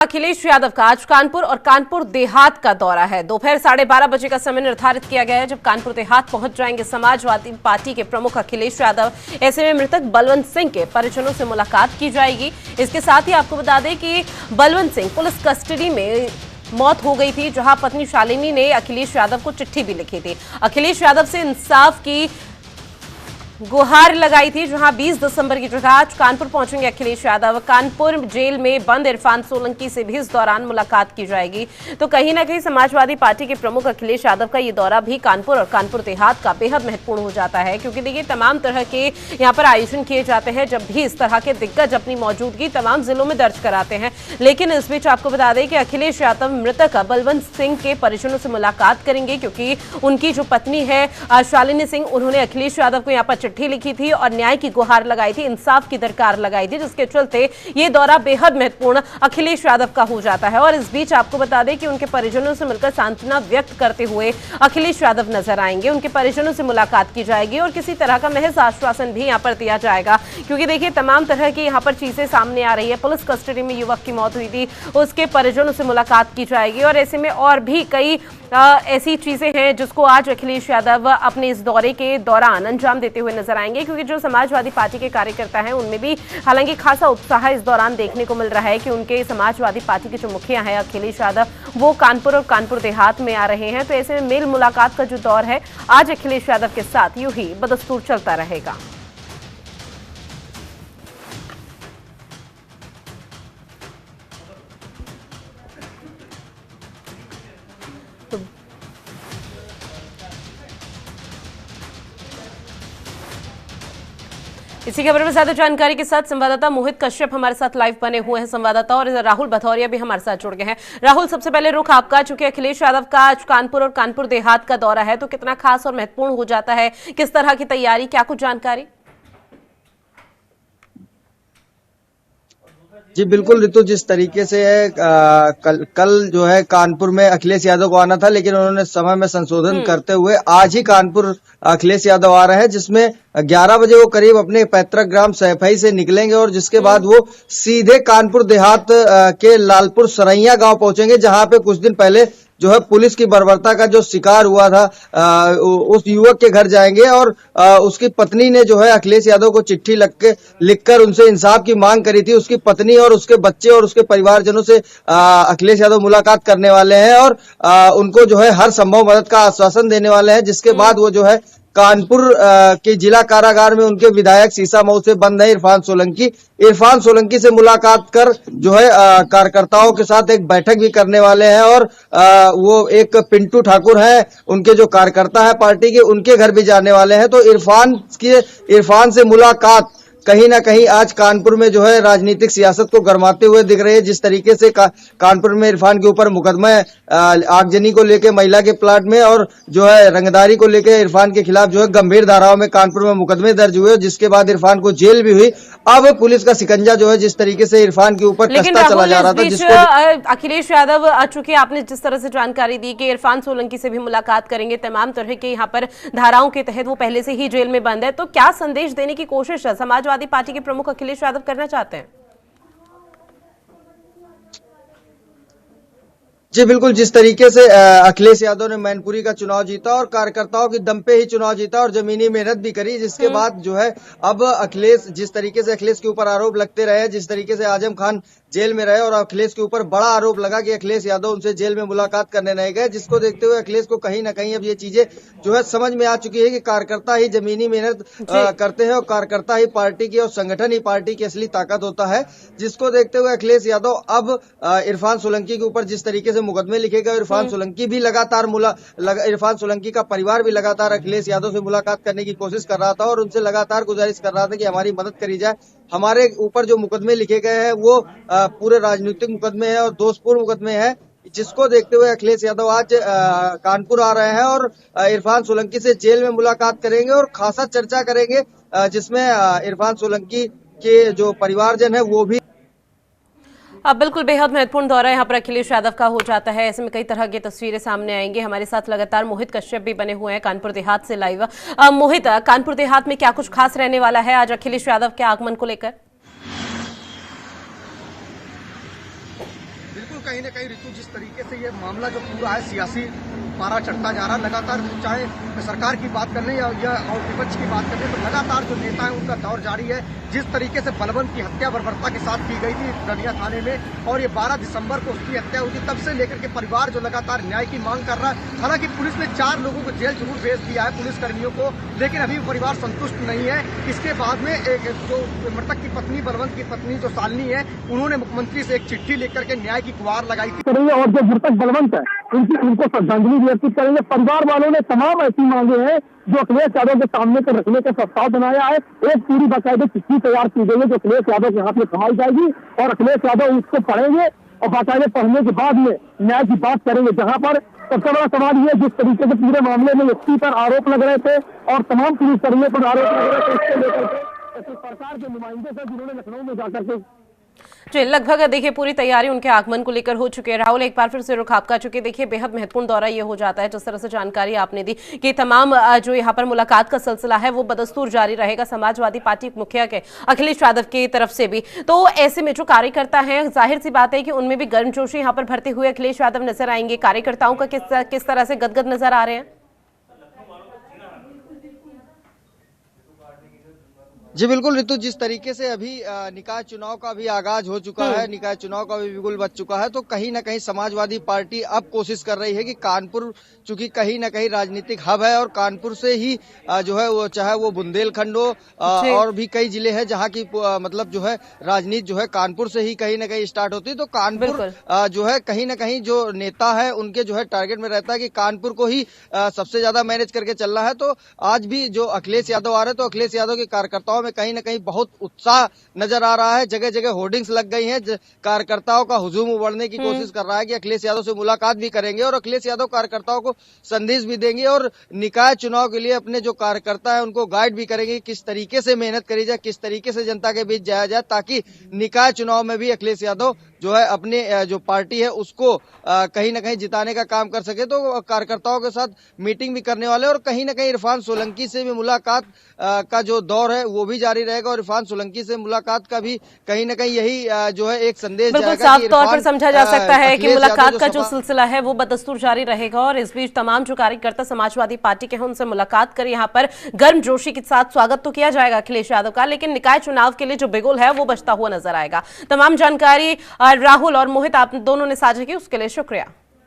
अखिलेश यादव का आज कानपुर और कानपुर देहात का दौरा है। दोपहर 12:30 बजे का समय निर्धारित किया गया है जब कानपुर देहात पहुंच जाएंगे समाजवादी पार्टी के प्रमुख अखिलेश यादव। ऐसे में मृतक बलवंत सिंह के परिजनों से मुलाकात की जाएगी। इसके साथ ही आपको बता दें कि बलवंत सिंह पुलिस कस्टडी में मौत हो गई थी, जहां पत्नी शालिनी ने अखिलेश यादव को चिट्ठी भी लिखी थी। अखिलेश यादव से इंसाफ की गुहार लगाई थी। जहां 20 दिसंबर की जगह आज कानपुर पहुंचेंगे अखिलेश यादव। कानपुर जेल में बंद इरफान सोलंकी से भी इस दौरान मुलाकात की जाएगी। तो कहीं ना कहीं समाजवादी पार्टी के प्रमुख अखिलेश यादव का ये दौरा भी कानपुर और कानपुर देहात का बेहद महत्वपूर्ण हो जाता है, क्योंकि देखिए तमाम तरह के यहाँ पर आयोजन किए जाते हैं जब भी इस तरह के दिग्गज अपनी मौजूदगी तमाम जिलों में दर्ज कराते हैं। लेकिन इस बीच आपको बता दें कि अखिलेश यादव मृतक बलवंत सिंह के परिजनों से मुलाकात करेंगे, क्योंकि उनकी जो पत्नी है शालिनी सिंह, उन्होंने अखिलेश यादव को यहाँ पर चिट्ठी लिखी थी और न्याय की गुहार लगाई थी, इंसाफ की दरकार लगाई थी, जिसके चलते ये दौरा बेहद महत्वपूर्ण अखिलेश यादव का हो जाता है। और इस बीच आपको बता दें कि उनके परिजनों से मिलकर सांत्वना व्यक्त करते हुए अखिलेश यादव नजर आएंगे। उनके परिजनों से मुलाकात की जाएगी और किसी तरह का महज आश्वासन भी यहाँ पर दिया जाएगा, क्योंकि देखिए तमाम तरह की यहाँ पर चीजें सामने आ रही है। पुलिस कस्टडी में युवक की मौत हुई थी, उसके परिजनों से मुलाकात की जाएगी और ऐसे में और भी कई ऐसी चीजें हैं जिसको आज अखिलेश यादव अपने इस दौरे के दौरान अंजाम देते हुए नजर आएंगे, क्योंकि जो समाजवादी पार्टी के कार्यकर्ता हैं उनमें भी हालांकि खासा उत्साह इस दौरान देखने को मिल रहा है कि उनके समाजवादी पार्टी के जो मुखिया हैं अखिलेश यादव, वो कानपुर और कानपुर देहात में आ रहे हैं। तो ऐसे में मेल मुलाकात का जो दौर है आज अखिलेश यादव के साथ यूं ही बदस्तूर चलता रहेगा। इसी खबर में ज्यादा जानकारी के साथ संवाददाता मोहित कश्यप हमारे साथ लाइव बने हुए हैं। संवाददाता और राहुल भथौरिया भी हमारे साथ जुड़ गए हैं। राहुल, सबसे पहले रुख आपका, चूंकि अखिलेश यादव का आज कानपुर और कानपुर देहात का दौरा है, तो कितना खास और महत्वपूर्ण हो जाता है, किस तरह की तैयारी, क्या कुछ जानकारी? जी बिल्कुल ऋतु, जिस तरीके से कल जो है कानपुर में अखिलेश यादव को आना था, लेकिन उन्होंने समय में संशोधन करते हुए आज ही कानपुर अखिलेश यादव आ रहे हैं, जिसमें 11 बजे वो करीब अपने पैतृक ग्राम सैफई से निकलेंगे और जिसके बाद वो सीधे कानपुर देहात के लालपुर सरैया गांव पहुंचेंगे, जहां पे कुछ दिन पहले जो है पुलिस की बर्बरता का जो शिकार हुआ था उस युवक के घर जाएंगे और उसकी पत्नी ने जो है अखिलेश यादव को चिट्ठी लिखकर उनसे इंसाफ की मांग करी थी। उसकी पत्नी और उसके बच्चे और उसके परिवारजनों से अखिलेश यादव मुलाकात करने वाले हैं और उनको जो है हर संभव मदद का आश्वासन देने वाले हैं, जिसके बाद वो जो है कानपुर के जिला कारागार में उनके विधायक सीसा मऊ से बंद है इरफान सोलंकी से मुलाकात कर जो है कार्यकर्ताओं के साथ एक बैठक भी करने वाले हैं और वो एक पिंटू ठाकुर हैं, उनके जो कार्यकर्ता है पार्टी के, उनके घर भी जाने वाले हैं। तो इरफान से मुलाकात कहीं ना कहीं आज कानपुर में जो है राजनीतिक सियासत को गरमाते हुए दिख रही है। जिस तरीके से कानपुर में इरफान के ऊपर मुकदमा है आगजनी को लेकर महिला के प्लाट में और जो है रंगदारी को लेकर इरफान के खिलाफ जो है गंभीर धाराओं में कानपुर में मुकदमे दर्ज हुए, जिसके बाद इरफान को जेल भी हुई। अब पुलिस का शिकंजा जो है जिस तरीके से इरफान के ऊपर कसता चला जा रहा था, जिसको अखिलेश यादव, चूंकि आपने जिस तरह से जानकारी दी कि इरफान सोलंकी से भी मुलाकात करेंगे, तमाम तरह के यहाँ पर धाराओं के तहत वो पहले से ही जेल में बंद है, तो क्या संदेश देने की कोशिश समाजवादी पार्टी के प्रमुख अखिलेश यादव करना चाहते हैं? जी बिल्कुल, जिस तरीके से अखिलेश यादव ने मैनपुरी का चुनाव जीता और कार्यकर्ताओं की दम पे ही चुनाव जीता और जमीनी मेहनत भी करी, जिसके बाद जो है अब जिस तरीके से अखिलेश के ऊपर आरोप लगते रहे, जिस तरीके से आजम खान जेल में रहे और अखिलेश के ऊपर बड़ा आरोप लगा कि अखिलेश यादव उनसे जेल में मुलाकात करने नहीं गए, जिसको देखते हुए अखिलेश को कहीं ना कहीं अब ये चीजें जो है समझ में आ चुकी है कि कार्यकर्ता ही जमीनी मेहनत करते हैं और कार्यकर्ता ही पार्टी की और संगठन ही पार्टी की असली ताकत होता है। जिसको देखते हुए अखिलेश यादव अब इरफान सोलंकी के ऊपर जिस तरीके से मुकदमे लिखे गए, इरफान सोलंकी भी लगातार इरफान सोलंकी का परिवार भी लगातार अखिलेश यादव से मुलाकात करने की कोशिश कर रहा था और उनसे लगातार गुजारिश कर रहा था कि हमारी मदद करी जाए। हमारे ऊपर जो मुकदमे लिखे गए हैं वो पूरे राजनीतिक मुकदमे हैं और दोषपूर्ण मुकदमे हैं, जिसको देखते हुए अखिलेश यादव आज कानपुर आ रहे हैं और इरफान सोलंकी से जेल में मुलाकात करेंगे और खासा चर्चा करेंगे, जिसमें इरफान सोलंकी के जो परिवारजन है वो भी अब बिल्कुल बेहद महत्वपूर्ण दौरा यहाँ पर अखिलेश यादव का हो जाता है। ऐसे में कई तरह की तस्वीरें सामने आएंगी। हमारे साथ लगातार मोहित कश्यप भी बने हुए हैं कानपुर देहात से लाइव। मोहित, कानपुर देहात में क्या कुछ खास रहने वाला है आज अखिलेश यादव के आगमन को लेकर? बिल्कुल कहीं न कहीं ऋतु, जिस तरीके से ये मामला जो पूरा है सियासी पारा चढ़ता जा रहा है, लगातार चाहे सरकार की बात कर लें या और विपक्ष की बात कर लें, तो लगातार जो नेता है उनका दौर जारी है। जिस तरीके से बलवंत की हत्या बर्बरता के साथ की गई थी रनिया थाने में और ये 12 दिसंबर को उसकी हत्या हुई थी, तब से लेकर के परिवार जो लगातार न्याय की मांग कर रहा है। हालांकि पुलिस ने 4 लोगों को जेल जरूर भेज दिया है, पुलिस कर्मियों को, लेकिन अभी परिवार संतुष्ट नहीं है। इसके बाद में एक जो मृतक की पत्नी, बलवंत की पत्नी जो शालिनी है, उन्होंने मुख्यमंत्री से एक चिट्ठी लिख करके न्याय की गुहार लगाई थी। और जो मृतक बलवंत है उनको श्रद्धांजलि अर्पित करेंगे। परिवार वालों ने तमाम ऐसी मांगे हैं जो अखिलेश यादव के सामने को रखने का प्रस्ताव बनाया है। एक पूरी बाकायदे चिट्ठी तैयार की गई है जो अखिलेश यादव के हाथ में थमाई जाएगी और अखिलेश यादव उसको पढ़ेंगे और बाकायदे पढ़ने के बाद में न्याय की बात करेंगे। जहाँ पर सबसे बड़ा सवाल ये, जिस तरीके से पूरे मामले में व्यक्ति पर आरोप लग रहे थे और तमाम पुलिसकर्मियों पर आरोप लग रहे थे, इसको लेकर सरकार के नुमाइंदे से जिन्होंने लखनऊ में जाकर के जी, लगभग देखिए पूरी तैयारी उनके आगमन को लेकर हो चुकी है। राहुल, एक बार फिर से रुख आपका, चूंकि देखिए बेहद महत्वपूर्ण दौरा ये हो जाता है, जिस तरह से जानकारी आपने दी कि तमाम जो यहाँ पर मुलाकात का सिलसिला है वो बदस्तूर जारी रहेगा समाजवादी पार्टी मुखिया के अखिलेश यादव की तरफ से भी। तो ऐसे में जो कार्यकर्ता हैं, जाहिर सी बात है कि उनमें भी गर्मजोशी यहाँ पर भरते हुए अखिलेश यादव नजर आएंगे। कार्यकर्ताओं का किस तरह से गदगद नजर आ रहे हैं? जी बिल्कुल ऋतु, जिस तरीके से अभी निकाय चुनाव का भी आगाज हो चुका है, निकाय चुनाव का भी बिगुल बज चुका है, तो कहीं ना कहीं समाजवादी पार्टी अब कोशिश कर रही है कि कानपुर चूंकि कहीं ना कहीं राजनीतिक हब है और कानपुर से ही जो है वो, चाहे वो बुंदेलखंड हो और भी कई जिले हैं जहां की मतलब जो है राजनीति जो है कानपुर से ही कहीं ना कहीं स्टार्ट होती है। तो कानपुर जो है कहीं ना कहीं जो नेता है उनके जो है टारगेट में रहता है कि कानपुर को ही सबसे ज्यादा मैनेज करके चलना है। तो आज भी जो अखिलेश यादव आ रहे हैं, तो अखिलेश यादव के कार्यकर्ताओं में कहीं ना कहीं बहुत उत्साह नजर आ रहा है। जगह जगह होर्डिंग्स लग गई हैं, कार्यकर्ताओं का हुजूम उबड़ने की कोशिश कर रहा है कि अखिलेश यादव से मुलाकात भी करेंगे और अखिलेश यादव कार्यकर्ताओं को संदेश भी देंगे और निकाय चुनाव के लिए अपने जो कार्यकर्ता है उनको गाइड भी करेंगे किस तरीके से मेहनत करी जाए, किस तरीके से जनता के बीच जाया जाए, ताकि निकाय चुनाव में भी अखिलेश यादव जो है अपने जो पार्टी है उसको कहीं ना कहीं जिताने का काम कर सके। तो कार्यकर्ताओं के साथ मीटिंग भी करने वाले और कहीं ना कहीं इरफान सोलंकी से भी मुलाकात का जो दौर है वो भी जारी रहेगा और इरफान सोलंकी से मुलाकात का भी कहीं ना कहीं यही जो है एक संदेश बिल्कुल साफ तौर पर समझा जा सकता है कि मुलाकात का जो सिलसिला है वो बदस्तूर जारी रहेगा। और इस बीच तमाम जो कार्यकर्ता समाजवादी पार्टी के हैं उनसे मुलाकात कर यहाँ पर गर्मजोशी के साथ स्वागत तो किया जाएगा अखिलेश यादव का, लेकिन निकाय चुनाव के लिए जो बिगुल है वो बजता हुआ नजर आएगा। तमाम जानकारी राहुल और मोहित आप दोनों ने साझा की, उसके लिए शुक्रिया।